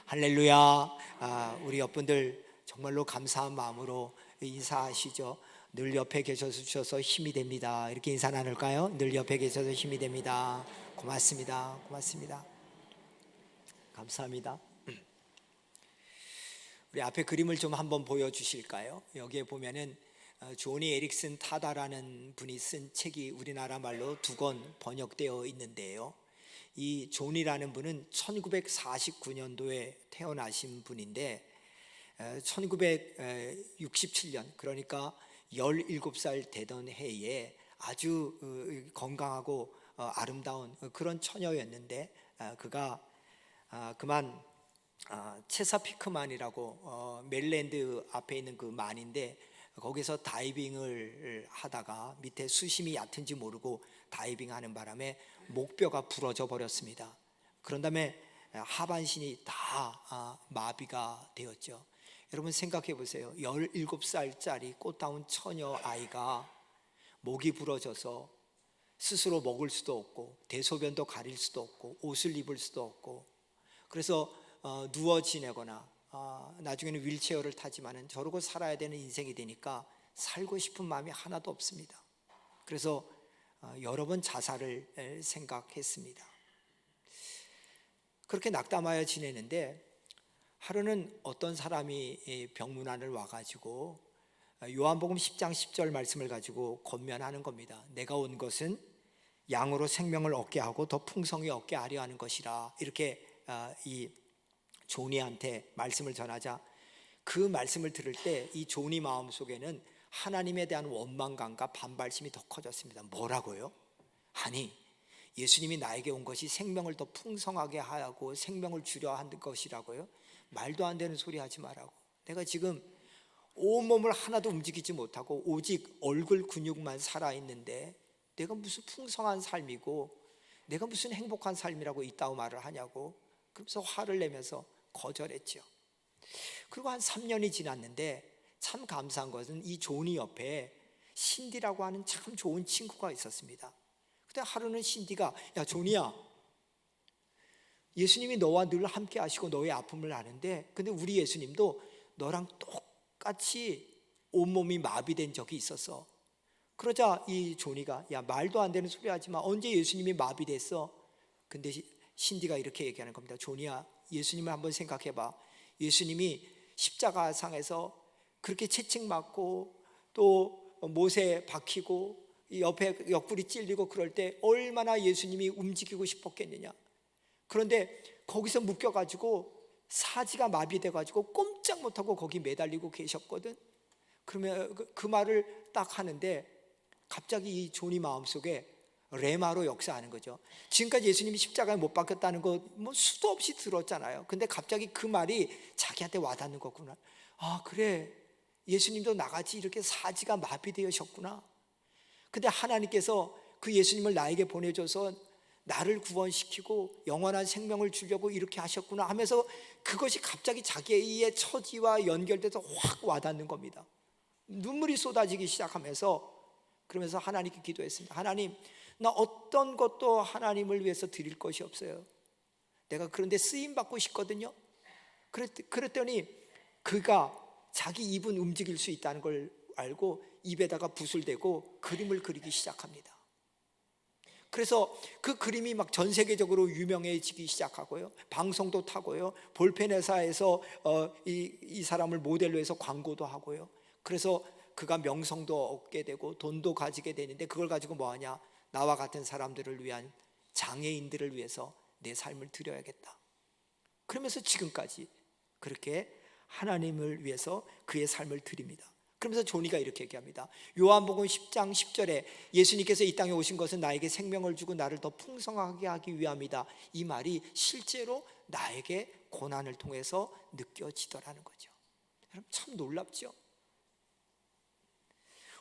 할렐루야. 우리 옆분들 정말로 감사한 마음으로 인사하시죠. 늘 옆에 계셔서 힘이 됩니다. 이렇게 인사 나눌까요? 늘 옆에 계셔서 힘이 됩니다. 고맙습니다. 고맙습니다. 감사합니다. 우리 앞에 그림을 좀 한번 보여주실까요? 여기에 보면은 조니 에릭슨 타다라는 분이 쓴 책이 우리나라 말로 2권 번역되어 있는데요. 이 존이라는 분은 1949년도에 태어나신 분인데 1967년 그러니까 17살 되던 해에 아주 건강하고 아름다운 그런 처녀였는데 그가 그만 체사피크만이라고 메릴랜드 앞에 있는 그 만인데 거기서 다이빙을 하다가 밑에 수심이 얕은지 모르고 다이빙하는 바람에 목뼈가 부러져 버렸습니다. 그런 다음에 하반신이 다 마비가 되었죠. 여러분 생각해 보세요. 17살짜리 꽃다운 처녀 아이가 목이 부러져서 스스로 먹을 수도 없고 대소변도 가릴 수도 없고 옷을 입을 수도 없고 그래서 누워 지내거나 나중에는 휠체어를 타지만은 저러고 살아야 되는 인생이 되니까 살고 싶은 마음이 하나도 없습니다. 그래서 여러 번 자살을 생각했습니다. 그렇게 낙담하여 지내는데 하루는 어떤 사람이 병문안을 와가지고 요한복음 10장 10절 말씀을 가지고 권면하는 겁니다. 내가 온 것은 양으로 생명을 얻게 하고 더 풍성히 얻게 하려 하는 것이라. 이렇게 이 조니한테 말씀을 전하자 그 말씀을 들을 때 이 조니 마음속에는 하나님에 대한 원망감과 반발심이 더 커졌습니다. 뭐라고요? 아니 예수님이 나에게 온 것이 생명을 더 풍성하게 하고 생명을 주려 한 것이라고요? 말도 안 되는 소리 하지 말라고. 내가 지금 온몸을 하나도 움직이지 못하고 오직 얼굴 근육만 살아있는데 내가 무슨 풍성한 삶이고 내가 무슨 행복한 삶이라고 이따위 말을 하냐고. 그러면서 화를 내면서 거절했죠. 그리고 한 3년이 지났는데 참 감사한 것은 이 조니 옆에 신디라고 하는 참 좋은 친구가 있었습니다. 그때 하루는 신디가 야 조니야, 예수님이 너와 늘 함께 하시고 너의 아픔을 아는데 근데 우리 예수님도 너랑 똑같이 온몸이 마비된 적이 있었어. 그러자 이 조니가 야 말도 안 되는 소리 하지 마. 언제 예수님이 마비됐어? 근데 신디가 이렇게 얘기하는 겁니다. 조니야, 예수님을 한번 생각해 봐. 예수님이 십자가상에서 그렇게 채찍맞고 또 못에 박히고 옆에 옆구리 찔리고 그럴 때 얼마나 예수님이 움직이고 싶었겠느냐. 그런데 거기서 묶여가지고 사지가 마비돼가지고 꼼짝 못하고 거기 매달리고 계셨거든. 그러면 그 말을 딱 하는데 갑자기 이 조니 마음속에 레마로 역사하는 거죠. 지금까지 예수님이 십자가에 못 박혔다는 거 뭐 수도 없이 들었잖아요. 근데 갑자기 그 말이 자기한테 와닿는 거구나. 아 그래, 예수님도 나같이 이렇게 사지가 마비되셨구나. 근데 하나님께서 그 예수님을 나에게 보내줘서 나를 구원시키고 영원한 생명을 주려고 이렇게 하셨구나 하면서 그것이 갑자기 자기의 처지와 연결돼서 확 와닿는 겁니다. 눈물이 쏟아지기 시작하면서 그러면서 하나님께 기도했습니다. 하나님, 나 어떤 것도 하나님을 위해서 드릴 것이 없어요. 내가 그런데 쓰임받고 싶거든요. 그랬더니 그가 자기 입은 움직일 수 있다는 걸 알고 입에다가 붓을 대고 그림을 그리기 시작합니다. 그래서 그 그림이 막 전 세계적으로 유명해지기 시작하고요. 방송도 타고요. 볼펜 회사에서 이 사람을 모델로 해서 광고도 하고요. 그래서 그가 명성도 얻게 되고 돈도 가지게 되는데 그걸 가지고 뭐하냐? 나와 같은 사람들을 위한 장애인들을 위해서 내 삶을 드려야겠다. 그러면서 지금까지 그렇게 하나님을 위해서 그의 삶을 드립니다. 그러면서 조니가 이렇게 얘기합니다. 요한복음 10장 10절에 예수님께서 이 땅에 오신 것은 나에게 생명을 주고 나를 더 풍성하게 하기 위함이다. 이 말이 실제로 나에게 고난을 통해서 느껴지더라는 거죠. 여러분 참 놀랍죠?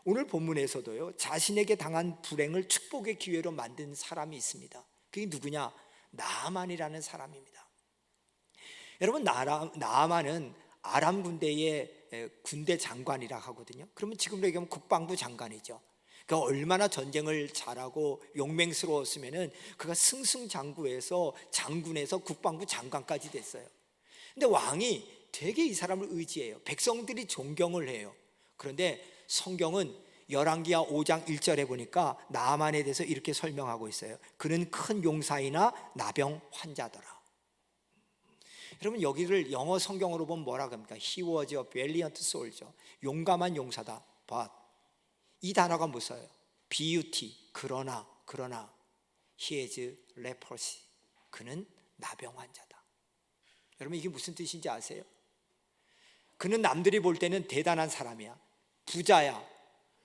오늘 본문에서도요, 자신에게 당한 불행을 축복의 기회로 만든 사람이 있습니다. 그게 누구냐? 나아만이라는 사람입니다. 여러분 나아만은 아람 군대의 군대 장관이라 하거든요. 그러면 지금으로 얘기하면 국방부 장관이죠. 그러니까 얼마나 전쟁을 잘하고 용맹스러웠으면은 그가 승승장구해서 장군에서 국방부 장관까지 됐어요. 근데 왕이 되게 이 사람을 의지해요. 백성들이 존경을 해요. 그런데 성경은 열왕기하 5장 1절에 보니까 나아만에 대해서 이렇게 설명하고 있어요. 그는 큰 용사이나 나병 환자더라. 여러분, 여기를 영어 성경으로 보면 뭐라 그럽니까? He was a valiant soldier. 용감한 용사다. But 이 단어가 무서워요. beauty. 그러나 he is leprosy. 그는 나병 환자다. 여러분, 이게 무슨 뜻인지 아세요? 그는 남들이 볼 때는 대단한 사람이야. 부자야.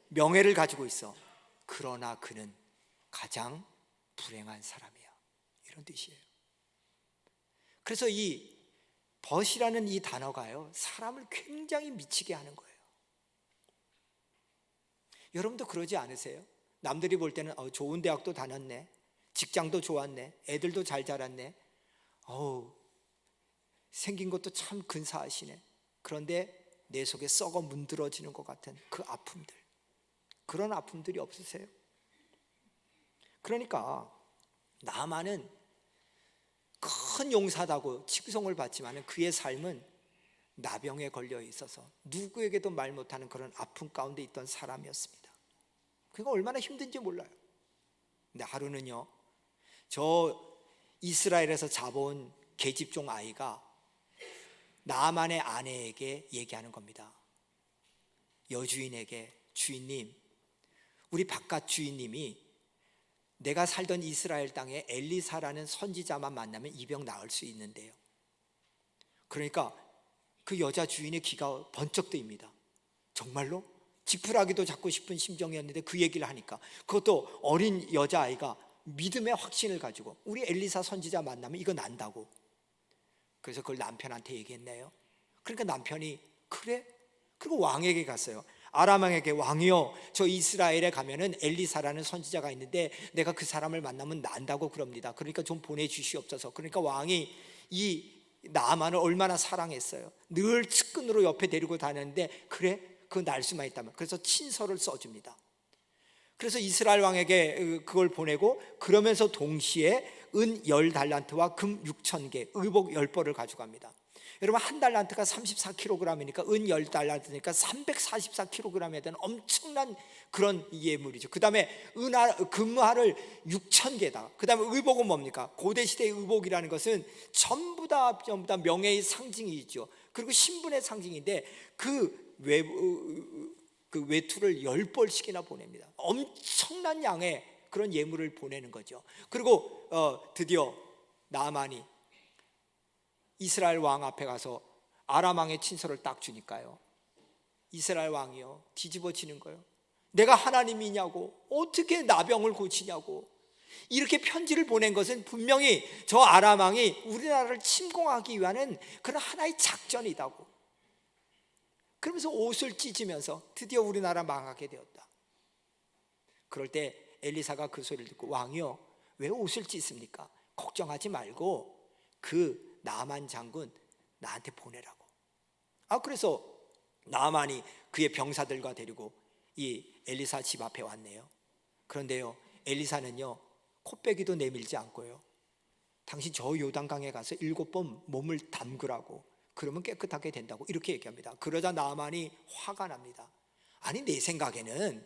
명예를 가지고 있어. 그러나 그는 가장 불행한 사람이야. 이런 뜻이에요. 그래서 이 벗이라는 이 단어가요, 사람을 굉장히 미치게 하는 거예요. 여러분도 그러지 않으세요? 남들이 볼 때는 좋은 대학도 다녔네, 직장도 좋았네, 애들도 잘 자랐네, 생긴 것도 참 근사하시네. 그런데 내 속에 썩어 문드러지는 것 같은 그 아픔들, 그런 아픔들이 없으세요? 그러니까 나만은 큰 용사다고 칭송을 받지만 그의 삶은 나병에 걸려 있어서 누구에게도 말 못하는 그런 아픔 가운데 있던 사람이었습니다. 그가 얼마나 힘든지 몰라요. 근데 하루는요, 저 이스라엘에서 잡아온 계집종 아이가 나만의 아내에게 얘기하는 겁니다. 여주인에게, 주인님, 우리 바깥 주인님이 내가 살던 이스라엘 땅에 엘리사라는 선지자만 만나면 이 병 나을 수 있는데요. 그러니까 그 여자 주인의 귀가 번쩍 뜨입니다. 정말로? 지푸라기도 잡고 싶은 심정이었는데 그 얘기를 하니까, 그것도 어린 여자아이가 믿음의 확신을 가지고 우리 엘리사 선지자 만나면 이거 난다고. 그래서 그걸 남편한테 얘기했네요. 그러니까 남편이 그래? 그리고 왕에게 갔어요. 아람 왕에게, 왕이요, 저 이스라엘에 가면은 엘리사라는 선지자가 있는데 내가 그 사람을 만나면 난다고 그럽니다. 그러니까 좀 보내주시옵소서. 그러니까 왕이 이 나아만을 얼마나 사랑했어요. 늘 측근으로 옆에 데리고 다녔는데, 그래? 그거 날 수만 있다면. 그래서 친서를 써줍니다. 그래서 이스라엘 왕에게 그걸 보내고, 그러면서 동시에 은 10달란트와 금 6,000개, 의복 10벌을 가져갑니다. 여러분, 한 달란트가 34kg이니까 은 10달란트니까 344kg에 대한 엄청난 그런 예물이죠. 그 다음에 금화를 6,000개다. 그 다음에 의복은 뭡니까? 고대 시대의 의복이라는 것은 전부 다 명예의 상징이죠. 그리고 신분의 상징인데 그 외투를 10벌씩이나 보냅니다. 엄청난 양의 그런 예물을 보내는 거죠. 그리고 드디어 나아만이 이스라엘 왕 앞에 가서 아람 왕의 친서를 딱 주니까요, 이스라엘 왕이요, 뒤집어지는 거예요. 내가 하나님이냐고, 어떻게 나병을 고치냐고. 이렇게 편지를 보낸 것은 분명히 저 아람 왕이 우리나라를 침공하기 위한 그런 하나의 작전이다고. 그러면서 옷을 찢으면서 드디어 우리나라 망하게 되었다. 그럴 때 엘리사가 그 소리를 듣고, 왕이요, 왜 옷을 찢습니까? 걱정하지 말고 그 나만 장군 나한테 보내라고. 그래서 나만이 그의 병사들과 데리고 이 엘리사 집 앞에 왔네요. 그런데요, 엘리사는요, 코빼기도 내밀지 않고요, 당신 저 요단강에 가서 7번 몸을 담그라고, 그러면 깨끗하게 된다고 이렇게 얘기합니다. 그러자 나만이 화가 납니다. 아니, 내 생각에는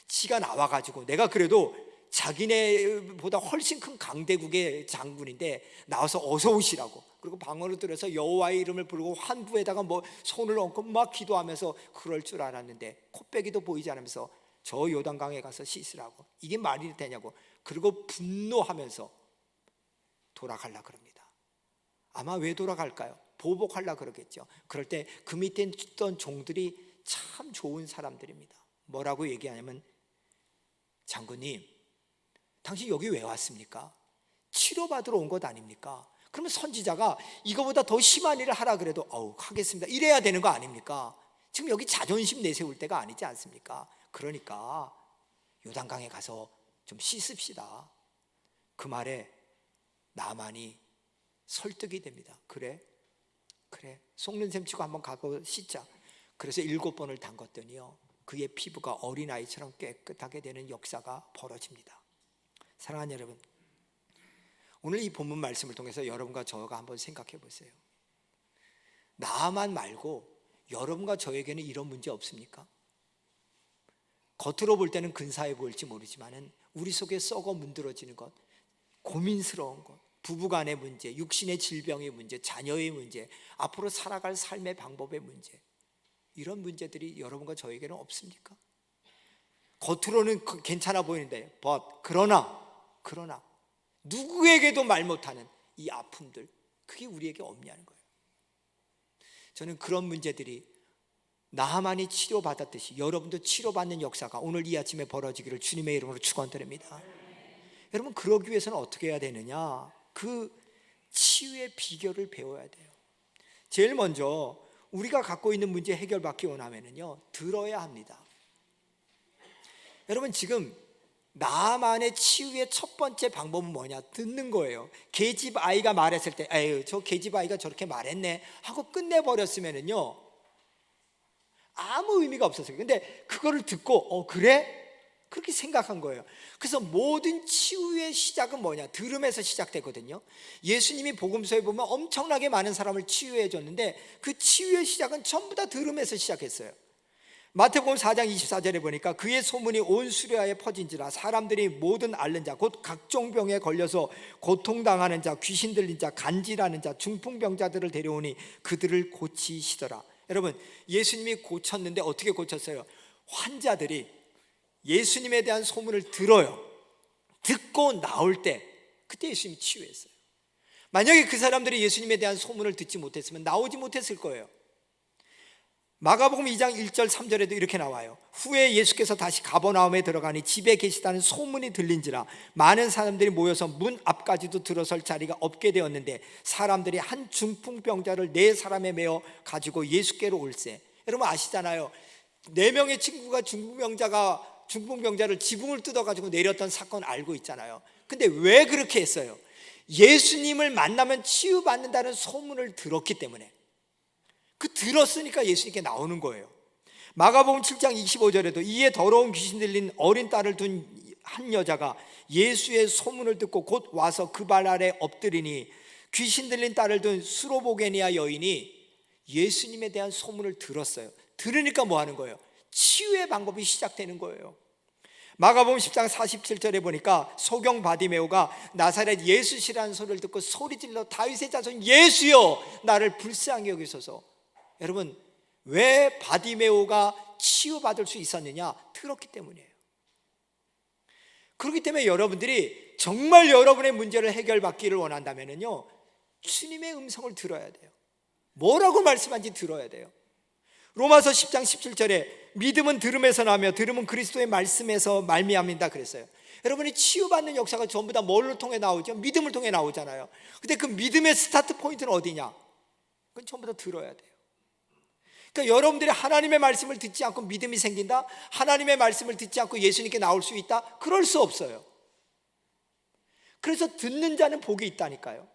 지가 나와가지고, 내가 그래도 자기네보다 훨씬 큰 강대국의 장군인데 나와서 어서 오시라고, 그리고 방언을 들어서 여호와의 이름을 부르고 환부에다가 뭐 손을 얹고 막 기도하면서 그럴 줄 알았는데, 코빼기도 보이지 않으면서 저 요단강에 가서 씻으라고. 이게 말이 되냐고. 그리고 분노하면서 돌아가려 그럽니다. 아마 왜 돌아갈까요? 보복하려 그러겠죠. 그럴 때 그 밑에 있던 종들이 참 좋은 사람들입니다. 뭐라고 얘기하냐면, 장군님, 당신 여기 왜 왔습니까? 치료받으러 온 것 아닙니까? 그러면 선지자가 이거보다 더 심한 일을 하라 그래도 하겠습니다, 이래야 되는 거 아닙니까? 지금 여기 자존심 내세울 때가 아니지 않습니까? 그러니까 요단강에 가서 좀 씻읍시다. 그 말에 나만이 설득이 됩니다. 그래, 속는 셈 치고 한번 가고 씻자. 그래서 7번을 담궜더니요, 그의 피부가 어린아이처럼 깨끗하게 되는 역사가 벌어집니다. 사랑하는 여러분, 오늘 이 본문 말씀을 통해서 여러분과 저가 한번 생각해 보세요. 나만 말고 여러분과 저에게는 이런 문제 없습니까? 겉으로 볼 때는 근사해 보일지 모르지만 우리 속에 썩어 문드러지는 것, 고민스러운 것, 부부간의 문제, 육신의 질병의 문제, 자녀의 문제, 앞으로 살아갈 삶의 방법의 문제, 이런 문제들이 여러분과 저에게는 없습니까? 겉으로는 괜찮아 보이는데 그러나 누구에게도 말 못하는 이 아픔들, 그게 우리에게 없냐는 거예요. 저는 그런 문제들이 나만이 치료받았듯이 여러분도 치료받는 역사가 오늘 이 아침에 벌어지기를 주님의 이름으로 축원드립니다. 여러분, 그러기 위해서는 어떻게 해야 되느냐? 그 치유의 비결을 배워야 돼요. 제일 먼저 우리가 갖고 있는 문제 해결받기 원하면요, 들어야 합니다. 여러분, 지금 나만의 치유의 첫 번째 방법은 뭐냐? 듣는 거예요. 계집 아이가 말했을 때, 에휴, 저 계집 아이가 저렇게 말했네 하고 끝내버렸으면은요, 아무 의미가 없었어요. 근데 그거를 듣고 그래? 그렇게 생각한 거예요. 그래서 모든 치유의 시작은 뭐냐? 들음에서 시작되거든요. 예수님이 복음서에 보면 엄청나게 많은 사람을 치유해 줬는데 그 치유의 시작은 전부 다 들음에서 시작했어요. 마태복음 4장 24절에 보니까 그의 소문이 온 수레아에 퍼진지라 사람들이 모든 앓는 자 곧 각종 병에 걸려서 고통당하는 자, 귀신 들린 자, 간질하는 자, 중풍병자들을 데려오니 그들을 고치시더라. 여러분, 예수님이 고쳤는데 어떻게 고쳤어요? 환자들이 예수님에 대한 소문을 들어요. 듣고 나올 때 그때 예수님이 치유했어요. 만약에 그 사람들이 예수님에 대한 소문을 듣지 못했으면 나오지 못했을 거예요. 마가복음 2장 1절 3절에도 이렇게 나와요. 후에 예수께서 다시 가버나움에 들어가니 집에 계시다는 소문이 들린지라 많은 사람들이 모여서 문 앞까지도 들어설 자리가 없게 되었는데 사람들이 한 중풍병자를 4사람에 메어 가지고 예수께로 올세. 여러분 아시잖아요. 4명의 친구가 중풍병자를 지붕을 뜯어가지고 내렸던 사건 알고 있잖아요. 근데 왜 그렇게 했어요? 예수님을 만나면 치유받는다는 소문을 들었기 때문에. 들었으니까 예수님께 나오는 거예요. 마가복음 7장 25절에도 이에 더러운 귀신 들린 어린 딸을 둔 한 여자가 예수의 소문을 듣고 곧 와서 그 발 아래 엎드리니 귀신 들린 딸을 둔 수로보게니아 여인이 예수님에 대한 소문을 들었어요. 들으니까 뭐 하는 거예요? 치유의 방법이 시작되는 거예요. 마가복음 10장 47절에 보니까 소경 바디메오가 나사렛 예수시라는 소리를 듣고 소리질러 다윗의 자손 예수여 나를 불쌍히 여기소서. 여러분, 왜 바디메오가 치유받을 수 있었느냐? 들었기 때문이에요. 그렇기 때문에 여러분들이 정말 여러분의 문제를 해결받기를 원한다면요, 주님의 음성을 들어야 돼요. 뭐라고 말씀한지 들어야 돼요. 로마서 10장 17절에 믿음은 들음에서 나며 들음은 그리스도의 말씀에서 말미암는다 그랬어요. 여러분이 치유받는 역사가 전부 다 뭘로 통해 나오죠? 믿음을 통해 나오잖아요. 근데 그 믿음의 스타트 포인트는 어디냐? 그건 전부 다 들어야 돼요. 그러니까 여러분들이 하나님의 말씀을 듣지 않고 믿음이 생긴다? 하나님의 말씀을 듣지 않고 예수님께 나올 수 있다? 그럴 수 없어요. 그래서 듣는 자는 복이 있다니까요.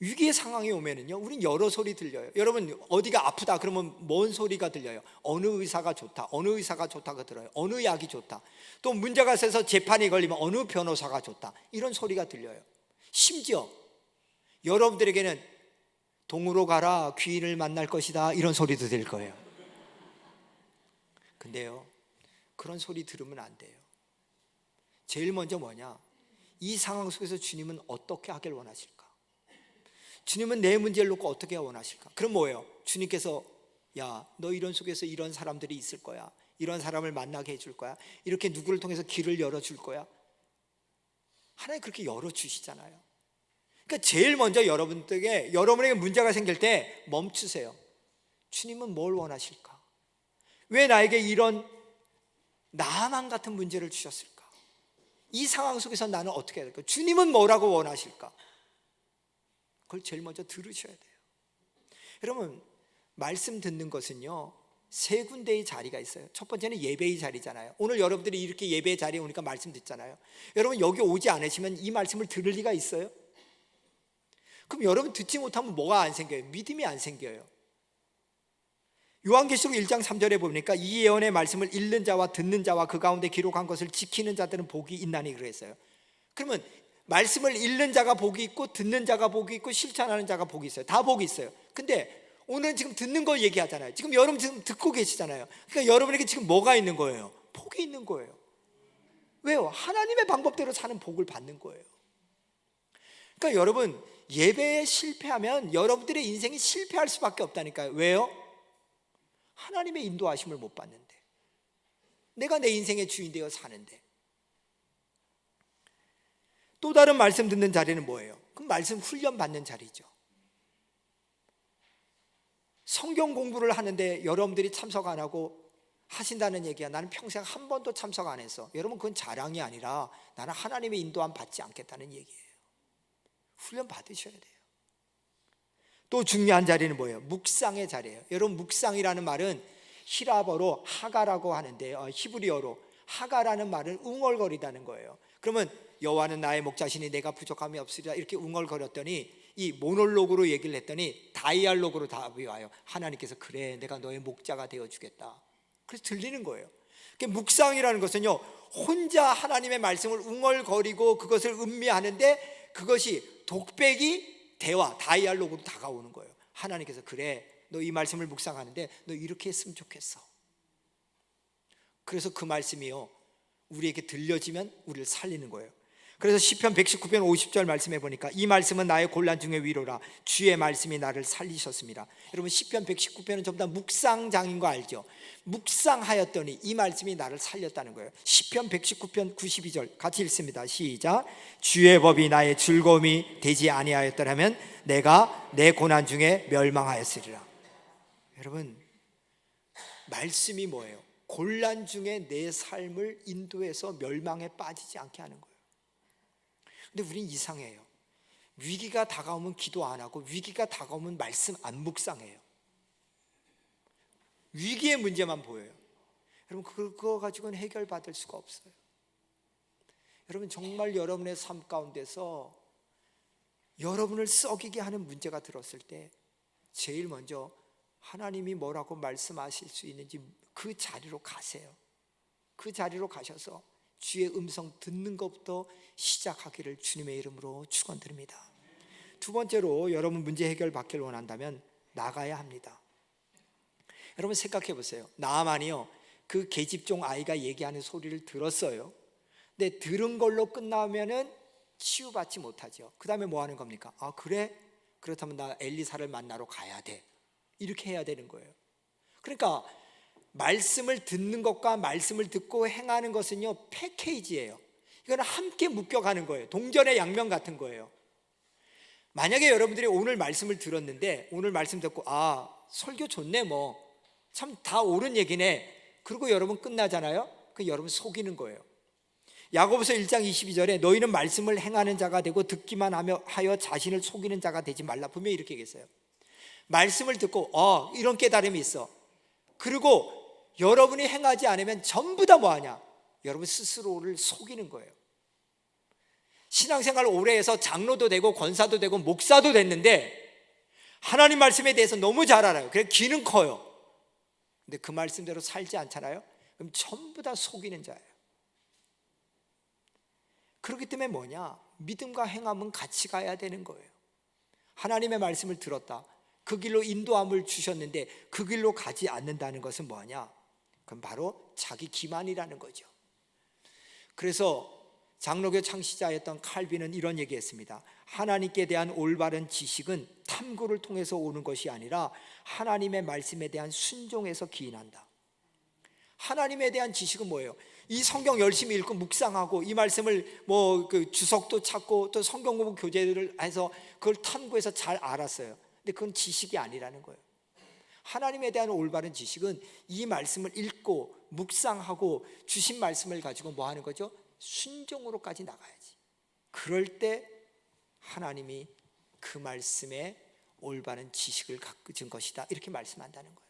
위기의 상황이 오면은요, 우린 여러 소리 들려요. 여러분 어디가 아프다 그러면 뭔 소리가 들려요? 어느 의사가 좋다, 어느 의사가 좋다가 들어요. 어느 약이 좋다. 또 문제가 있어서 재판이 걸리면 어느 변호사가 좋다, 이런 소리가 들려요. 심지어 여러분들에게는 동으로 가라 귀인을 만날 것이다 이런 소리도 들 거예요. 근데요, 그런 소리 들으면 안 돼요. 제일 먼저 뭐냐? 이 상황 속에서 주님은 어떻게 하길 원하실까? 주님은 내 문제를 놓고 어떻게 원하실까? 그럼 뭐예요? 주님께서 야, 너 이런 속에서 이런 사람들이 있을 거야, 이런 사람을 만나게 해줄 거야, 이렇게 누구를 통해서 길을 열어줄 거야. 하나님 그렇게 열어주시잖아요. 그러니까 제일 먼저 여러분에게 문제가 생길 때 멈추세요. 주님은 뭘 원하실까? 왜 나에게 이런 나만 같은 문제를 주셨을까? 이 상황 속에서 나는 어떻게 해야 될까? 주님은 뭐라고 원하실까? 그걸 제일 먼저 들으셔야 돼요. 여러분, 말씀 듣는 것은요, 3군데의 자리가 있어요. 첫 번째는 예배의 자리잖아요. 오늘 여러분들이 이렇게 예배의 자리에 오니까 말씀 듣잖아요. 여러분 여기 오지 않으시면 이 말씀을 들을 리가 있어요? 그럼 여러분 듣지 못하면 뭐가 안 생겨요? 믿음이 안 생겨요. 요한계시록 1장 3절에 보니까 이 예언의 말씀을 읽는 자와 듣는 자와 그 가운데 기록한 것을 지키는 자들은 복이 있나니 그랬어요. 그러면 말씀을 읽는 자가 복이 있고 듣는 자가 복이 있고 실천하는 자가 복이 있어요. 다 복이 있어요. 근데 오늘은 지금 듣는 거 얘기하잖아요. 지금 여러분 지금 듣고 계시잖아요. 그러니까 여러분에게 지금 뭐가 있는 거예요? 복이 있는 거예요. 왜요? 하나님의 방법대로 사는 복을 받는 거예요. 그러니까 여러분, 예배에 실패하면 여러분들의 인생이 실패할 수밖에 없다니까요. 왜요? 하나님의 인도하심을 못 받는데, 내가 내 인생의 주인 되어 사는데. 또 다른 말씀 듣는 자리는 뭐예요? 그럼 말씀 훈련 받는 자리죠. 성경 공부를 하는데 여러분들이 참석 안 하고 하신다는 얘기야. 나는 평생 한 번도 참석 안 했어. 여러분, 그건 자랑이 아니라 나는 하나님의 인도함 받지 않겠다는 얘기예요. 훈련 받으셔야 돼요. 또 중요한 자리는 뭐예요? 묵상의 자리예요. 여러분, 묵상이라는 말은 히라버로 하가라고 하는데, 히브리어로 하가라는 말은 웅얼거리다는 거예요. 그러면 여호와는 나의 목자시니 내가 부족함이 없으리라 이렇게 웅얼거렸더니, 이 모놀로그로 얘기를 했더니 다이알로그로 답이 와요. 하나님께서 그래, 내가 너의 목자가 되어주겠다. 그래서 들리는 거예요. 묵상이라는 것은요, 혼자 하나님의 말씀을 웅얼거리고 그것을 음미하는데, 그것이 독백이 대화, 다이알로그로 다가오는 거예요. 하나님께서 그래, 너 이 말씀을 묵상하는데 너 이렇게 했으면 좋겠어. 그래서 그 말씀이요, 우리에게 들려지면 우리를 살리는 거예요. 그래서 시편 119편 50절 말씀해 보니까 이 말씀은 나의 곤란 중의 위로라, 주의 말씀이 나를 살리셨습니다. 여러분, 시편 119편은 전부 다 묵상장인 거 알죠? 묵상하였더니 이 말씀이 나를 살렸다는 거예요. 시편 119편 92절 같이 읽습니다. 시작. 주의 법이 나의 즐거움이 되지 아니하였더라면 내가 내 고난 중에 멸망하였으리라. 여러분, 말씀이 뭐예요? 곤란 중에 내 삶을 인도해서 멸망에 빠지지 않게 하는 거예요. 근데 우린 이상해요. 위기가 다가오면 기도 안 하고 위기가 다가오면 말씀 안 묵상해요. 위기의 문제만 보여요. 여러분, 그거 가지고는 해결받을 수가 없어요. 여러분, 정말 여러분의 삶 가운데서 여러분을 썩이게 하는 문제가 들었을 때 제일 먼저 하나님이 뭐라고 말씀하실 수 있는지 그 자리로 가세요. 그 자리로 가셔서 주의 음성 듣는 것부터 시작하기를 주님의 이름으로 축원드립니다. 두 번째로, 여러분 문제 해결 받기를 원한다면 나가야 합니다. 여러분 생각해 보세요. 나아만이요, 그 계집종 아이가 얘기하는 소리를 들었어요. 근데 들은 걸로 끝나면은 치유받지 못하죠. 그 다음에 뭐 하는 겁니까? 아, 그래? 그렇다면 나 엘리사를 만나러 가야 돼. 이렇게 해야 되는 거예요. 그러니까 말씀을 듣는 것과 말씀을 듣고 행하는 것은요, 패키지예요. 이거는 함께 묶여가는 거예요. 동전의 양면 같은 거예요. 만약에 여러분들이 오늘 말씀을 들었는데, 오늘 말씀 듣고 아, 설교 좋네, 뭐 참 다 옳은 얘기네, 그리고 여러분 끝나잖아요. 그 여러분 속이는 거예요. 야고보서 1장 22절에 너희는 말씀을 행하는 자가 되고 듣기만 하여 자신을 속이는 자가 되지 말라, 분명히 이렇게 얘기했어요. 말씀을 듣고 이런 깨달음이 있어. 그리고 여러분이 행하지 않으면 전부 다 뭐하냐? 여러분 스스로를 속이는 거예요. 신앙생활 오래 해서 장로도 되고 권사도 되고 목사도 됐는데 하나님 말씀에 대해서 너무 잘 알아요. 그래서 귀는 커요. 근데 그 말씀대로 살지 않잖아요. 그럼 전부 다 속이는 자예요. 그렇기 때문에 뭐냐? 믿음과 행함은 같이 가야 되는 거예요. 하나님의 말씀을 들었다, 그 길로 인도함을 주셨는데 그 길로 가지 않는다는 것은 뭐냐? 그건 바로 자기 기만이라는 거죠. 그래서 장로교 창시자였던 칼빈은 이런 얘기했습니다. 하나님께 대한 올바른 지식은 탐구를 통해서 오는 것이 아니라 하나님의 말씀에 대한 순종에서 기인한다. 하나님에 대한 지식은 뭐예요? 이 성경 열심히 읽고 묵상하고 이 말씀을 그 주석도 찾고 또 성경 공부 교재를 해서 그걸 탐구해서 잘 알았어요. 근데 그건 지식이 아니라는 거예요. 하나님에 대한 올바른 지식은 이 말씀을 읽고 묵상하고 주신 말씀을 가지고 뭐 하는 거죠? 순종으로까지 나가야지. 그럴 때 하나님이 그 말씀에 올바른 지식을 가진 것이다, 이렇게 말씀한다는 거예요.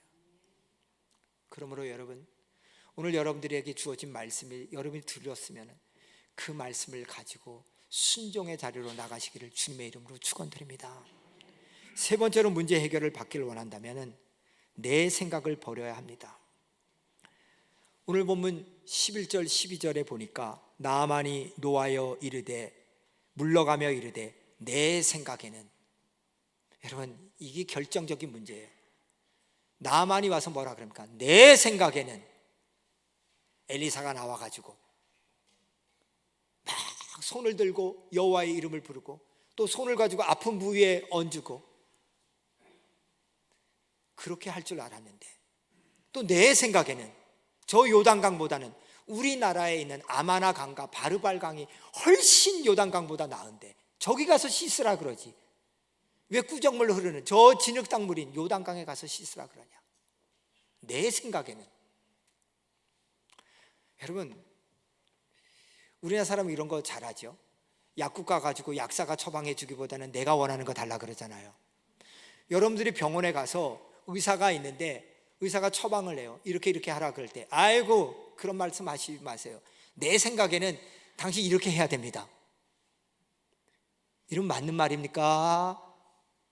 그러므로 여러분, 오늘 여러분들에게 주어진 말씀을 여러분이 들었으면 그 말씀을 가지고 순종의 자리로 나가시기를 주님의 이름으로 축원드립니다. 세 번째로 문제 해결을 받기를 원한다면 내 생각을 버려야 합니다. 오늘 본문 11절 12절에 보니까 나아만이 노하여 이르되 물러가며 이르되 내 생각에는. 여러분, 이게 결정적인 문제예요. 나만이 와서 뭐라 그럽니까? 내 생각에는. 엘리사가 나와가지고 막 손을 들고 여호와의 이름을 부르고 또 손을 가지고 아픈 부위에 얹고 그렇게 할 줄 알았는데, 또 내 생각에는 저 요단강보다는 우리나라에 있는 아마나 강과 바르발 강이 훨씬 요단강보다 나은데 저기 가서 씻으라 그러지. 왜 꾸정물 흐르는 저 진흙탕물인 요단강에 가서 씻으라 그러냐? 내 생각에는. 여러분, 우리나라 사람은 이런 거 잘하죠. 약국 가가지고 약사가 처방해 주기보다는 내가 원하는 거 달라 그러잖아요. 여러분들이 병원에 가서 의사가 있는데 의사가 처방을 해요. 이렇게 하라 그럴 때, 아이고 그런 말씀 하시지 마세요. 내 생각에는 당신 이렇게 해야 됩니다. 이런 맞는 말입니까?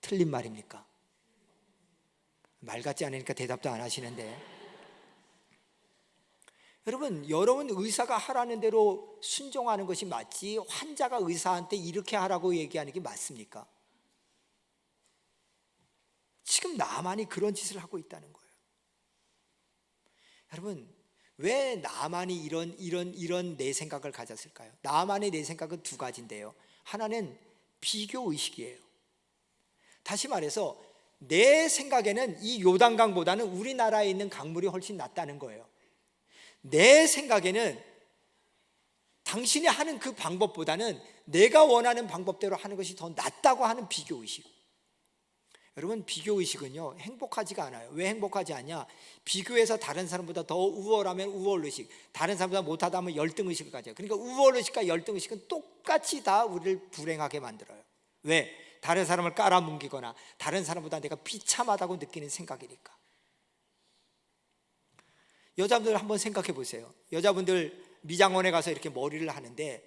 틀린 말입니까? 말 같지 않으니까 대답도 안 하시는데, 여러분 의사가 하라는 대로 순종하는 것이 맞지 환자가 의사한테 이렇게 하라고 얘기하는 게 맞습니까? 지금 나만이 그런 짓을 하고 있다는 거예요. 여러분, 왜 나만이 이런 내 생각을 가졌을까요? 나만의 내 생각은 두 가지인데요. 하나는 비교 의식이에요. 다시 말해서 내 생각에는 이 요단강보다는 우리나라에 있는 강물이 훨씬 낫다는 거예요. 내 생각에는 당신이 하는 그 방법보다는 내가 원하는 방법대로 하는 것이 더 낫다고 하는 비교 의식. 여러분, 비교 의식은요 행복하지가 않아요. 왜 행복하지 않냐? 비교해서 다른 사람보다 더 우월하면 우월 의식, 다른 사람보다 못하다면 열등 의식을 가져요. 그러니까 우월 의식과 열등 의식은 똑같이 다 우리를 불행하게 만들어요. 왜? 다른 사람을 깔아뭉기거나 다른 사람보다 내가 비참하다고 느끼는 생각이니까. 여자분들 한번 생각해 보세요. 여자분들 미장원에 가서 이렇게 머리를 하는데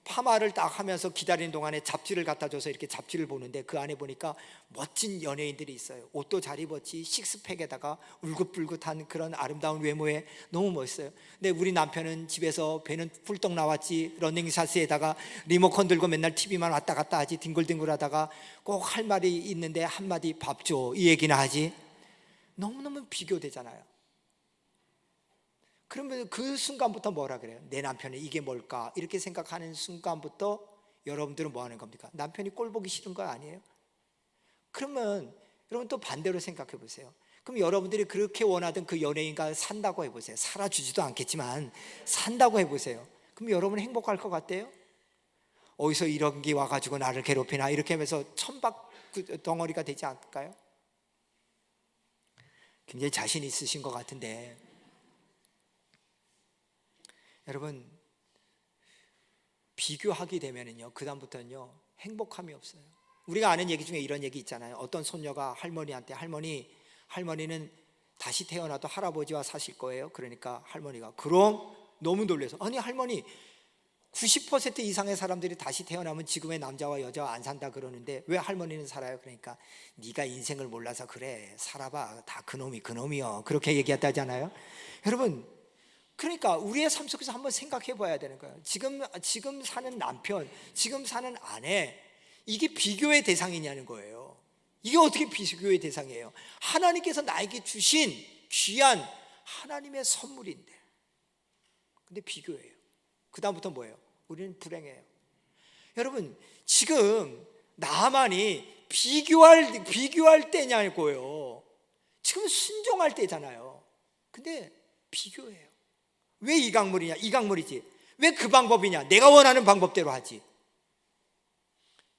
파마를 딱 하면서 기다리는 동안에 잡지를 갖다 줘서 이렇게 잡지를 보는데 그 안에 보니까 멋진 연예인들이 있어요. 옷도 잘 입었지, 식스팩에다가 울긋불긋한 그런 아름다운 외모에 너무 멋있어요. 근데 우리 남편은 집에서 배는 훌떡 나왔지, 러닝샷에다가 리모컨 들고 맨날 TV만 왔다 갔다 하지, 뒹굴뒹굴 하다가 꼭 할 말이 있는데 한마디 밥 줘 이 얘기나 하지. 너무너무 비교되잖아요. 그러면 그 순간부터 뭐라 그래요? 내 남편은 이게 뭘까? 이렇게 생각하는 순간부터 여러분들은 뭐 하는 겁니까? 남편이 꼴 보기 싫은 거 아니에요? 그러면 여러분 또 반대로 생각해 보세요. 그럼 여러분들이 그렇게 원하던 그 연예인과 산다고 해보세요. 살아주지도 않겠지만 산다고 해보세요. 그럼 여러분은 행복할 것 같아요? 어디서 이런 게 와가지고 나를 괴롭히나 이렇게 하면서 천박 덩어리가 되지 않을까요? 굉장히 자신 있으신 것 같은데, 여러분 비교하게 되면은요 그 다음부터는요 행복함이 없어요. 우리가 아는 얘기 중에 이런 얘기 있잖아요. 어떤 손녀가 할머니한테 할머니는 다시 태어나도 할아버지와 사실 거예요. 그러니까 할머니가 그럼 너무 놀라서, 아니 할머니 90% 이상의 사람들이 다시 태어나면 지금의 남자와 여자와 안 산다 그러는데 왜 할머니는 살아요? 그러니까 네가 인생을 몰라서 그래, 살아봐, 다 그놈이요, 그렇게 얘기했다잖아요. 여러분, 그러니까 우리의 삶 속에서 한번 생각해 봐야 되는 거예요. 지금 사는 남편, 지금 사는 아내, 이게 비교의 대상이냐는 거예요. 이게 어떻게 비교의 대상이에요? 하나님께서 나에게 주신 귀한 하나님의 선물인데, 근데 비교예요. 그 다음부터 뭐예요? 우리는 불행해요. 여러분, 지금 나만이 비교할 때냐고요. 지금 순종할 때잖아요. 근데 비교해요. 왜 이 강물이냐? 이 강물이지. 왜 그 방법이냐? 내가 원하는 방법대로 하지.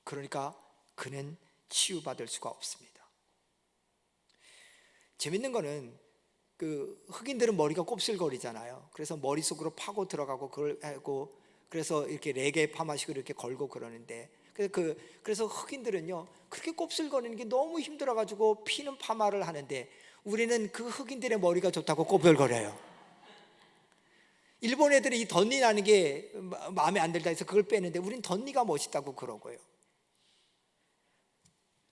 그러니까 그는 치유받을 수가 없습니다. 재밌는 거는 그 흑인들은 머리가 곱슬거리잖아요. 그래서 머릿속으로 파고 들어가고 그걸 하고, 그래서 이렇게 레게 파마식으로 이렇게 걸고 그러는데, 그래서 흑인들은요 그렇게 곱슬거리는 게 너무 힘들어가지고 피는 파마를 하는데, 우리는 그 흑인들의 머리가 좋다고 꼬불거려요. 일본 애들이 이 덧니 나는 게 마음에 안 들다 해서 그걸 빼는데 우린 덧니가 멋있다고 그러고요.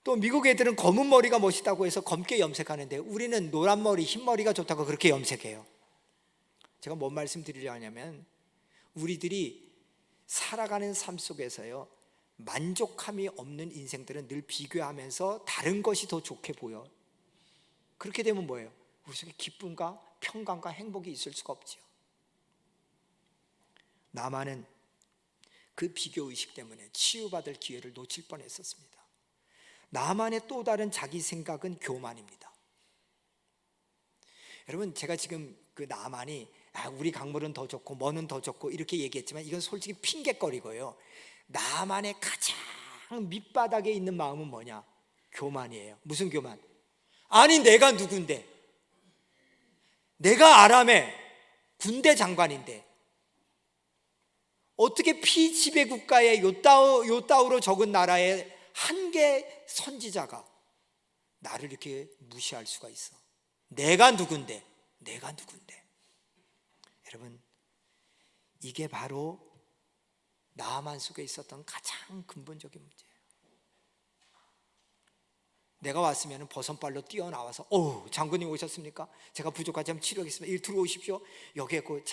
또 미국 애들은 검은 머리가 멋있다고 해서 검게 염색하는데 우리는 노란 머리, 흰 머리가 좋다고 그렇게 염색해요. 제가 뭔 말씀 드리려 하냐면, 우리들이 살아가는 삶 속에서요, 만족함이 없는 인생들은 늘 비교하면서 다른 것이 더 좋게 보여. 그렇게 되면 뭐예요? 우리 속에 기쁨과 평강과 행복이 있을 수가 없죠. 나만은 그 비교의식 때문에 치유받을 기회를 놓칠 뻔했었습니다. 나만의 또 다른 자기 생각은 교만입니다. 여러분, 제가 지금 그 나만이 우리 강물은 더 좋고 뭐는 더 좋고 이렇게 얘기했지만 이건 솔직히 핑계거리고요. 나만의 가장 밑바닥에 있는 마음은 뭐냐? 교만이에요. 무슨 교만? 아니 내가 누군데, 내가 아람의 군대 장관인데 어떻게 피지배 국가의 요따우로 적은 나라의 한계 선지자가 나를 이렇게 무시할 수가 있어? 내가 누군데, 내가 누군데. 여러분, 이게 바로 나만 속에 있었던 가장 근본적인 문제예요. 내가 왔으면 버선발로 뛰어나와서 장군님 오셨습니까? 제가 부족하지 않으면 치료하겠습니다. 이리 들어오십시오. 여기에 그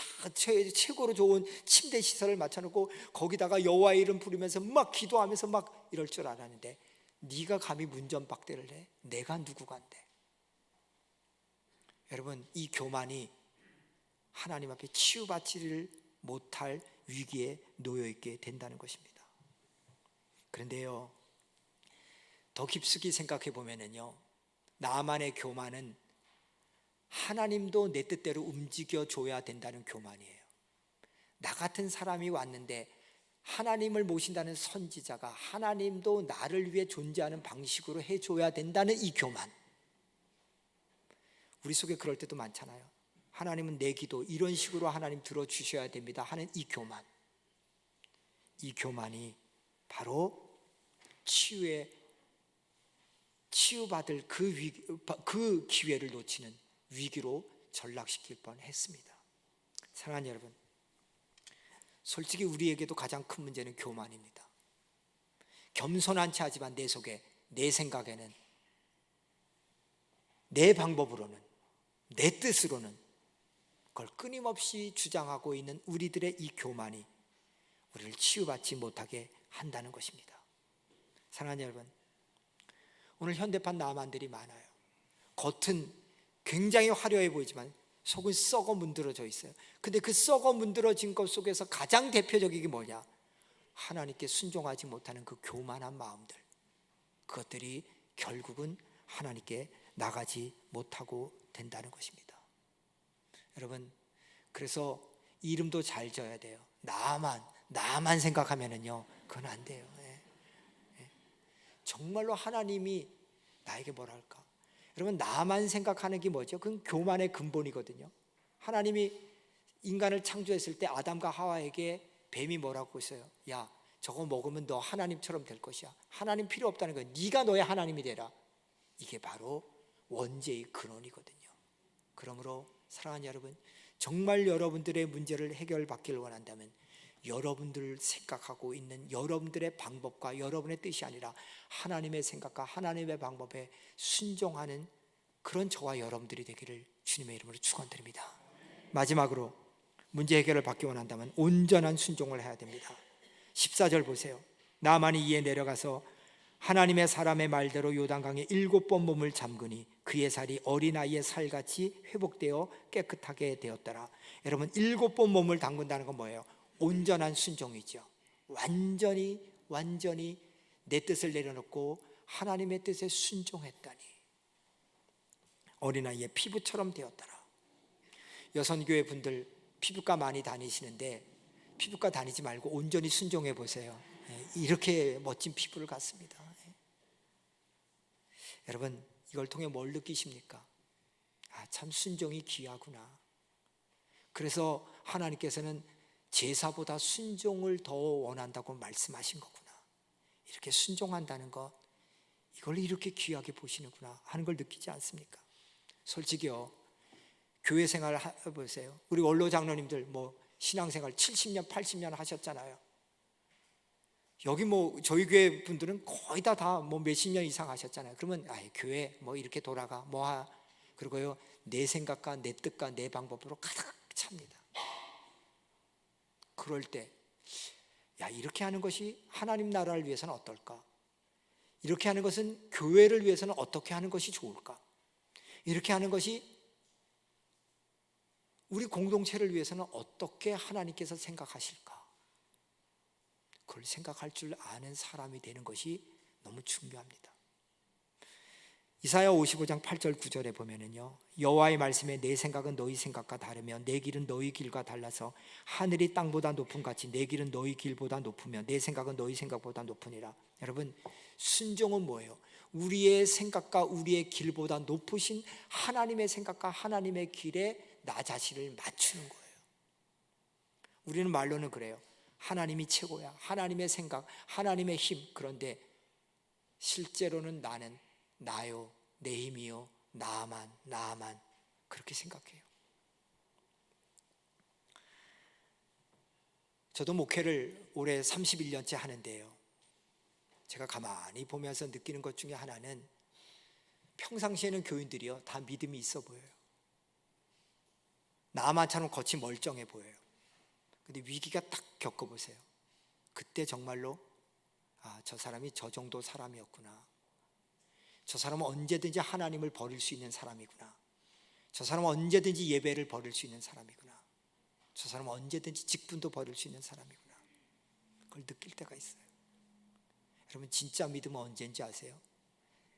최고로 좋은 침대 시설을 맞춰놓고 거기다가 여호와의 이름 부르면서 막 기도하면서 막 이럴 줄 알았는데, 네가 감히 문전박대를 해? 내가 누구간데. 여러분, 이 교만이 하나님 앞에 치유받지를 못할 위기에 놓여있게 된다는 것입니다. 그런데요, 더 깊숙이 생각해 보면은요, 나만의 교만은 하나님도 내 뜻대로 움직여 줘야 된다는 교만이에요. 나 같은 사람이 왔는데 하나님을 모신다는 선지자가 하나님도 나를 위해 존재하는 방식으로 해줘야 된다는 이 교만. 우리 속에 그럴 때도 많잖아요. 하나님은 내 기도 이런 식으로 하나님 들어주셔야 됩니다 하는 이 교만. 이 교만이 바로 치유받을 그 기회를 놓치는 위기로 전락시킬 뻔했습니다. 사랑하는 여러분, 솔직히 우리에게도 가장 큰 문제는 교만입니다. 겸손한 체 하지만 내 속에, 내 생각에는, 내 방법으로는, 내 뜻으로는 그걸 끊임없이 주장하고 있는 우리들의 이 교만이 우리를 치유받지 못하게 한다는 것입니다. 사랑하는 여러분, 오늘 현대판 나만들이 많아요. 겉은 굉장히 화려해 보이지만 속은 썩어 문드러져 있어요. 근데 그 썩어 문드러진 것 속에서 가장 대표적인 게 뭐냐? 하나님께 순종하지 못하는 그 교만한 마음들. 그것들이 결국은 하나님께 나가지 못하고 된다는 것입니다. 여러분, 그래서 이름도 잘 져야 돼요. 나만 생각하면은요, 그건 안 돼요. 정말로 하나님이 나에게 뭐라 할까? 여러분, 나만 생각하는 게 뭐죠? 그건 교만의 근본이거든요. 하나님이 인간을 창조했을 때 아담과 하와에게 뱀이 뭐라고 했어요? 야, 저거 먹으면 너 하나님처럼 될 것이야. 하나님 필요 없다는 거야. 네가 너의 하나님이 되라. 이게 바로 원죄의 근원이거든요. 그러므로 사랑하는 여러분, 정말 여러분들의 문제를 해결받기를 원한다면 여러분들 생각하고 있는 여러분들의 방법과 여러분의 뜻이 아니라 하나님의 생각과 하나님의 방법에 순종하는 그런 저와 여러분들이 되기를 주님의 이름으로 축원드립니다. 마지막으로 문제 해결을 받기 원한다면 온전한 순종을 해야 됩니다. 14절 보세요. 나만이 이에 내려가서 하나님의 사람의 말대로 요단강에 7번 몸을 잠그니 그의 살이 어린아이의 살같이 회복되어 깨끗하게 되었더라. 여러분, 7번 몸을 담근다는 건 뭐예요? 온전한 순종이죠. 완전히 내 뜻을 내려놓고 하나님의 뜻에 순종했다니 어린아이의 피부처럼 되었더라. 여선교회 분들 피부과 많이 다니시는데 피부과 다니지 말고 온전히 순종해 보세요. 이렇게 멋진 피부를 갖습니다. 여러분, 이걸 통해 뭘 느끼십니까? 참 순종이 귀하구나. 그래서 하나님께서는 제사보다 순종을 더 원한다고 말씀하신 거구나. 이렇게 순종한다는 것, 이걸 이렇게 귀하게 보시는구나 하는 걸 느끼지 않습니까? 솔직히요, 교회 생활 해보세요. 우리 원로 장로님들 신앙생활 70년 80년 하셨잖아요. 여기 저희 교회 분들은 거의 다 몇십 년 이상 하셨잖아요. 그러면 교회 이렇게 돌아가 그리고요, 내 생각과 내 뜻과 내 방법으로 가득 찹니다. 그럴 때 야, 이렇게 하는 것이 하나님 나라를 위해서는 어떨까? 이렇게 하는 것은 교회를 위해서는 어떻게 하는 것이 좋을까? 이렇게 하는 것이 우리 공동체를 위해서는 어떻게 하나님께서 생각하실까? 그걸 생각할 줄 아는 사람이 되는 것이 너무 중요합니다. 이사야 55장 8절 9절에 보면은요, 여호와의 말씀에 내 생각은 너희 생각과 다르며 내 길은 너희 길과 달라서 하늘이 땅보다 높음 같이 내 길은 너희 길보다 높으며 내 생각은 너희 생각보다 높으니라. 여러분, 순종은 뭐예요? 우리의 생각과 우리의 길보다 높으신 하나님의 생각과 하나님의 길에 나 자신을 맞추는 거예요. 우리는 말로는 그래요. 하나님이 최고야. 하나님의 생각, 하나님의 힘. 그런데 실제로는 나는 나요, 내 힘이요, 나만 그렇게 생각해요. 저도 목회를 올해 31년째 하는데요, 제가 가만히 보면서 느끼는 것 중에 하나는 평상시에는 교인들이요 다 믿음이 있어 보여요. 나만처럼 겉이 멀쩡해 보여요. 근데 위기가 딱 겪어보세요. 그때 정말로 저 사람이 저 정도 사람이었구나. 저 사람은 언제든지 하나님을 버릴 수 있는 사람이구나. 저 사람은 언제든지 예배를 버릴 수 있는 사람이구나. 저 사람은 언제든지 직분도 버릴 수 있는 사람이구나. 그걸 느낄 때가 있어요. 여러분, 진짜 믿음은 언제인지 아세요?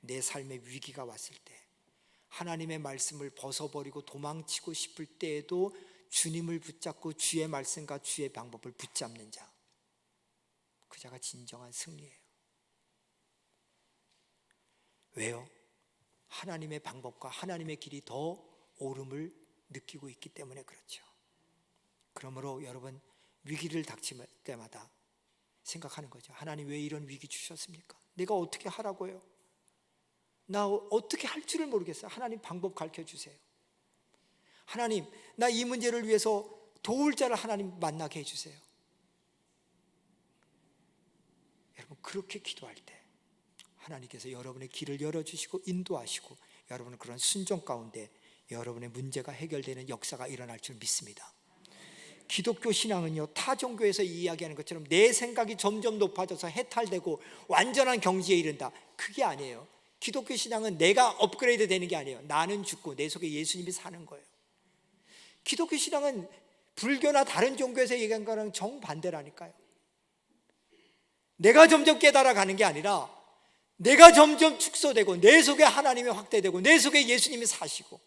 내 삶에 위기가 왔을 때, 하나님의 말씀을 벗어버리고 도망치고 싶을 때에도 주님을 붙잡고 주의 말씀과 주의 방법을 붙잡는 자, 그 자가 진정한 승리예요. 왜요? 하나님의 방법과 하나님의 길이 더 옳음을 느끼고 있기 때문에 그렇죠. 그러므로 여러분, 위기를 닥칠 때마다 생각하는 거죠. 하나님, 왜 이런 위기 주셨습니까? 내가 어떻게 하라고요? 나 어떻게 할 줄을 모르겠어요. 하나님, 방법 가르쳐 주세요. 하나님, 나 이 문제를 위해서 도울 자를 하나님 만나게 해주세요. 여러분, 그렇게 기도할 때 하나님께서 여러분의 길을 열어주시고 인도하시고 여러분은 그런 순종 가운데 여러분의 문제가 해결되는 역사가 일어날 줄 믿습니다. 기독교 신앙은요, 타 종교에서 이야기하는 것처럼 내 생각이 점점 높아져서 해탈되고 완전한 경지에 이른다, 그게 아니에요. 기독교 신앙은 내가 업그레이드 되는 게 아니에요. 나는 죽고 내 속에 예수님이 사는 거예요. 기독교 신앙은 불교나 다른 종교에서 얘기한 거랑 정반대라니까요. 내가 점점 깨달아가는 게 아니라 내가 점점 축소되고 내 속에 하나님이 확대되고 내 속에 예수님이 사시고,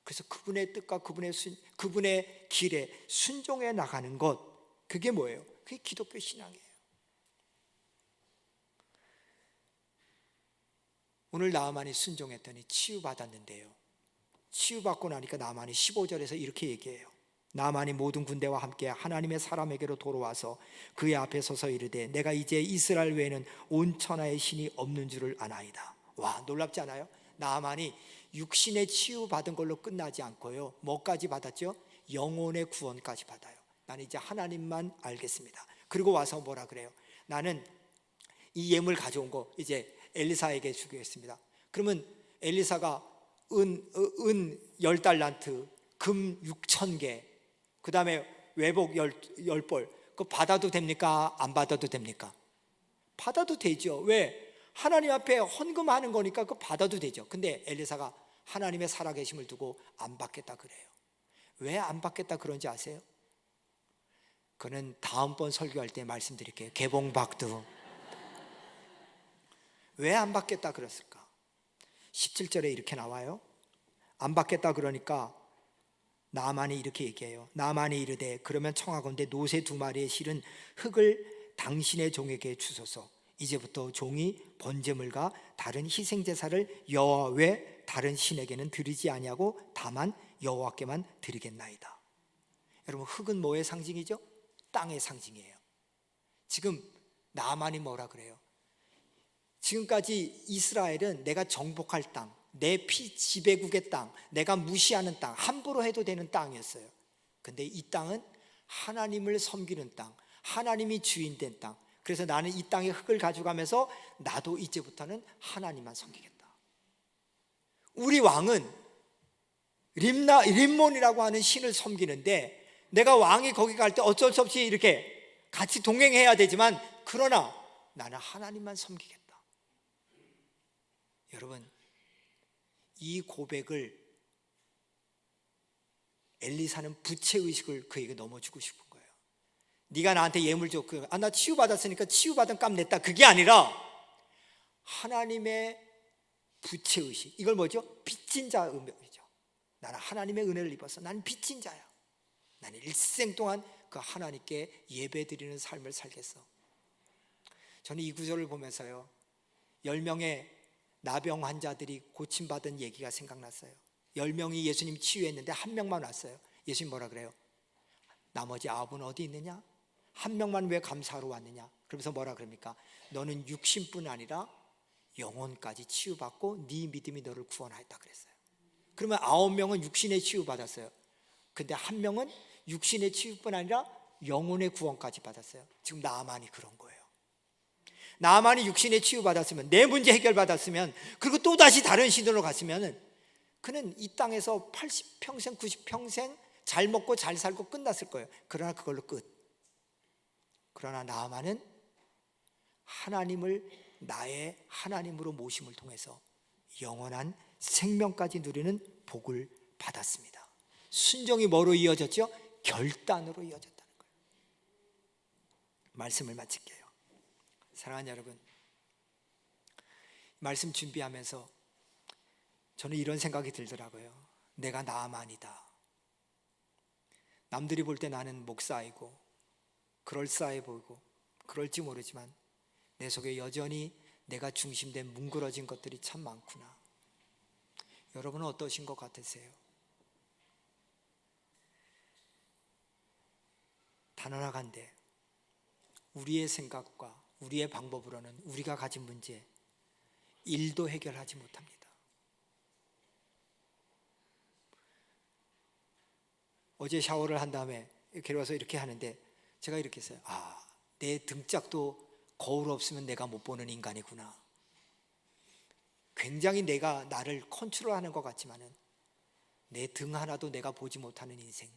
그래서 그분의 뜻과 그분의 길에 순종해 나가는 것, 그게 뭐예요? 그게 기독교 신앙이에요. 오늘 나아만이 순종했더니 치유받았는데요, 치유받고 나니까 나아만이 15절에서 이렇게 얘기해요. 나아만이 모든 군대와 함께 하나님의 사람에게로 돌아와서 그의 앞에 서서 이르되 내가 이제 이스라엘 외에는 온 천하의 신이 없는 줄을 아나이다. 와, 놀랍지 않아요? 나아만이 육신의 치유받은 걸로 끝나지 않고요, 뭐까지 받았죠? 영혼의 구원까지 받아요. 나는 이제 하나님만 알겠습니다. 그리고 와서 뭐라 그래요? 나는 이 예물 가져온 거 이제 엘리사에게 주겠습니다. 그러면 엘리사가 은 10달란트, 금 6,000개, 그 다음에 외복 10벌, 그거 받아도 됩니까? 안 받아도 됩니까? 받아도 되죠. 왜? 하나님 앞에 헌금하는 거니까 그거 받아도 되죠. 근데 엘리사가 하나님의 살아계심을 두고 안 받겠다 그래요. 왜 안 받겠다 그런지 아세요? 그거는 다음번 설교할 때 말씀드릴게요. 개봉박두. 왜 안 받겠다 그랬을까? 17절에 이렇게 나와요. 안 받겠다 그러니까 나아만이 이렇게 얘기해요. 나아만이 이르되 그러면 청하건대 노새 2마리의 실은 흙을 당신의 종에게 주소서. 이제부터 종이 번제물과 다른 희생제사를 여호와 외 다른 신에게는 드리지 아니하고 다만 여호와께만 드리겠나이다. 여러분, 흙은 뭐의 상징이죠? 땅의 상징이에요. 지금 나아만이 뭐라 그래요? 지금까지 이스라엘은 내가 정복할 땅, 내 피 지배국의 땅, 내가 무시하는 땅, 함부로 해도 되는 땅이었어요. 근데 이 땅은 하나님을 섬기는 땅, 하나님이 주인된 땅. 그래서 나는 이 땅의 흙을 가져가면서 나도 이제부터는 하나님만 섬기겠다. 우리 왕은 림몬이라고 하는 신을 섬기는데 내가 왕이 거기 갈 때 어쩔 수 없이 이렇게 같이 동행해야 되지만 그러나 나는 하나님만 섬기겠다. 여러분, 이 고백을 엘리사는 부채의식을 그에게 넘어주고 싶은 거예요. 네가 나한테 예물 줬고 나 치유받았으니까 치유받은 값 냈다, 그게 아니라 하나님의 부채의식, 이걸 뭐죠? 빚진 자 의미죠. 나는 하나님의 은혜를 입어서 나는 빚진 자야. 나는 일생 동안 그 하나님께 예배드리는 삶을 살겠어. 저는 이 구절을 보면서요, 10명의 나병 환자들이 고침받은 얘기가 생각났어요. 10명이 예수님 치유했는데 한 명만 왔어요. 예수님 뭐라 그래요? 나머지 9은 어디 있느냐? 한 명만 왜 감사하러 왔느냐? 그러면서 뭐라 그럽니까? 너는 육신뿐 아니라 영혼까지 치유받고 네 믿음이 너를 구원하였다 그랬어요. 그러면 9명은 육신의 치유받았어요. 근데 한 명은 육신의 치유뿐 아니라 영혼의 구원까지 받았어요. 지금 나만이 그런 거예요. 나만이 육신의 치유받았으면, 내 문제 해결받았으면, 그리고 또다시 다른 신으로 갔으면 그는 이 땅에서 80평생 90평생 잘 먹고 잘 살고 끝났을 거예요. 그러나 그걸로 끝. 그러나 나만은 하나님을 나의 하나님으로 모심을 통해서 영원한 생명까지 누리는 복을 받았습니다. 순종이 뭐로 이어졌죠? 결단으로 이어졌다는 거예요. 말씀을 마칠게요. 사랑하는 여러분, 말씀 준비하면서 저는 이런 생각이 들더라고요. 내가 나만이다. 남들이 볼 때 나는 목사이고 그럴싸해 보이고 그럴지 모르지만 내 속에 여전히 내가 중심된 뭉그러진 것들이 참 많구나. 여러분은 어떠신 것 같으세요? 단언하간데 우리의 생각과 우리의 방법으로는 우리가 가진 문제 1도 해결하지 못합니다. 어제 샤워를 한 다음에 이렇게 와서 이렇게 하는데 제가 이렇게 했어요. 내 등짝도 거울 없으면 내가 못 보는 인간이구나. 굉장히 내가 나를 컨트롤하는 것 같지만은 내 등 하나도 내가 보지 못하는 인생,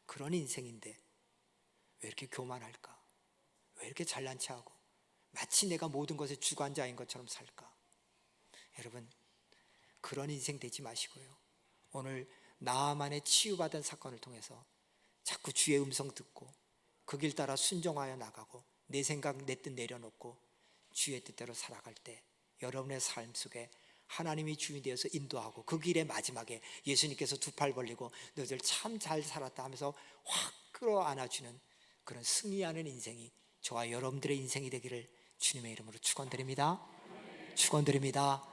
그런 인생인데 왜 이렇게 교만할까? 왜 이렇게 잘난 체하고 마치 내가 모든 것의 주관자인 것처럼 살까? 여러분, 그런 인생 되지 마시고요, 오늘 나만의 치유받은 사건을 통해서 자꾸 주의 음성 듣고 그 길 따라 순종하여 나가고 내 생각 내 뜻 내려놓고 주의 뜻대로 살아갈 때 여러분의 삶 속에 하나님이 주인 되어서 인도하고 그 길의 마지막에 예수님께서 두 팔 벌리고 너희들 참 잘 살았다 하면서 확 끌어안아주는 그런 승리하는 인생이 저와 여러분들의 인생이 되기를 주님의 이름으로 축원드립니다. 축원드립니다.